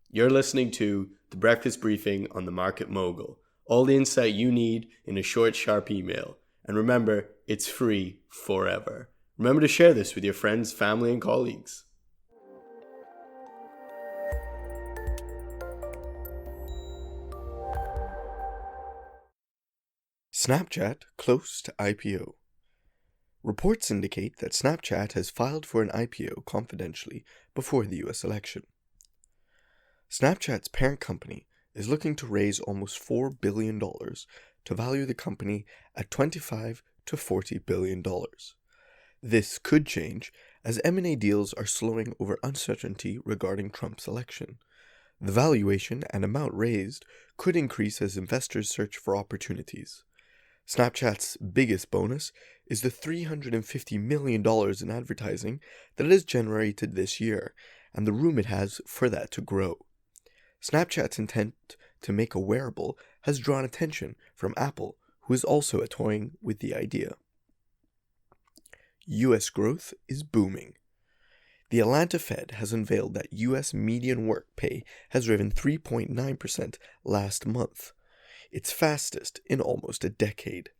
You're listening to the Breakfast Briefing on the Market Mogul. All the insight you need in a short, sharp email. And remember, it's free forever. Remember to share this with your friends, family, and colleagues. Snapchat close to IPO. Reports indicate that Snapchat has filed for an IPO confidentially before the US election. Snapchat's parent company is looking to raise almost $4 billion to value the company at $25 to $40 billion. This could change as M&A deals are slowing over uncertainty regarding Trump's election. The valuation and amount raised could increase as investors search for opportunities. Snapchat's biggest bonus is the $350 million in advertising that it has generated this year, and the room it has for that to grow. Snapchat's intent to make a wearable has drawn attention from Apple, who is also toying with the idea. U.S. growth is booming. The Atlanta Fed has unveiled that U.S. median work pay has risen 3.9% last month, its fastest in almost a decade.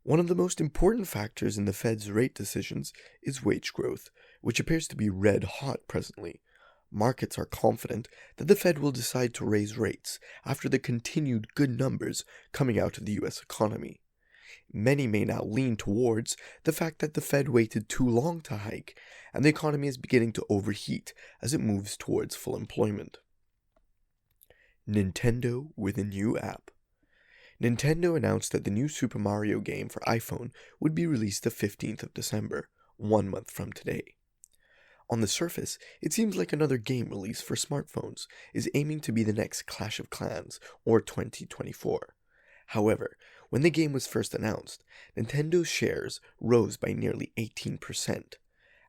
One of the most important factors in the Fed's rate decisions is wage growth, which appears to be red hot presently. Markets are confident that the Fed will decide to raise rates after the continued good numbers coming out of the U.S. economy. Many may now lean towards the fact that the Fed waited too long to hike, and the economy is beginning to overheat as it moves towards full employment. Nintendo with a new app. Nintendo announced that the new Super Mario game for iPhone would be released the 15th of December, 1 month from today. On the surface, it seems like another game release for smartphones is aiming to be the next Clash of Clans or 2024. However, when the game was first announced, Nintendo's shares rose by nearly 18%.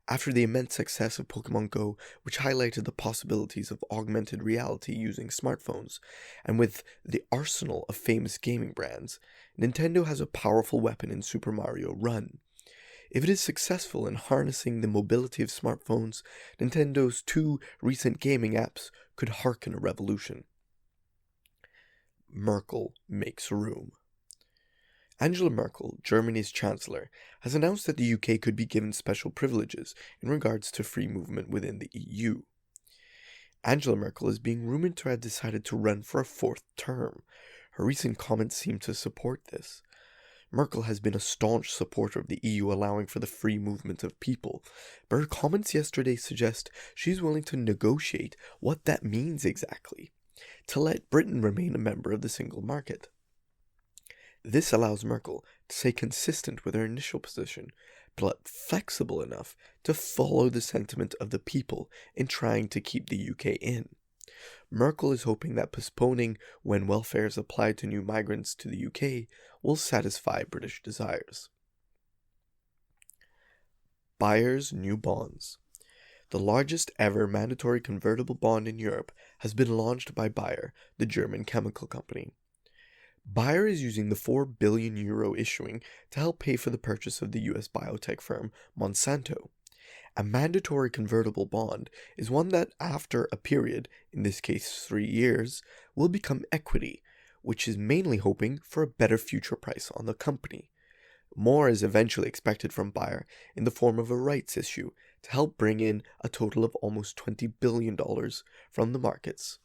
After the immense success of Pokemon Go, which highlighted the possibilities of augmented reality using smartphones, and with the arsenal of famous gaming brands, Nintendo has a powerful weapon in Super Mario Run. If it is successful in harnessing the mobility of smartphones, Nintendo's 2 recent gaming apps could harken a revolution. Merkel makes room. Angela Merkel, Germany's chancellor, has announced that the UK could be given special privileges in regards to free movement within the EU. Angela Merkel is being rumored to have decided to run for a 4th term. Her recent comments seem to support this. Merkel has been a staunch supporter of the EU allowing for the free movement of people, but her comments yesterday suggest she's willing to negotiate what that means exactly, to let Britain remain a member of the single market. This allows Merkel to stay consistent with her initial position, but flexible enough to follow the sentiment of the people in trying to keep the UK in. Merkel is hoping that postponing when welfare is applied to new migrants to the UK will satisfy British desires. Bayer's new bonds. The largest ever mandatory convertible bond in Europe has been launched by Bayer, the German chemical company. Bayer is using the €4 billion issuing to help pay for the purchase of the US biotech firm Monsanto. A mandatory convertible bond is one that, after a period, in this case 3 years, will become equity, which is mainly hoping for a better future price on the company. More is eventually expected from Bayer in the form of a rights issue to help bring in a total of almost $20 billion from the markets.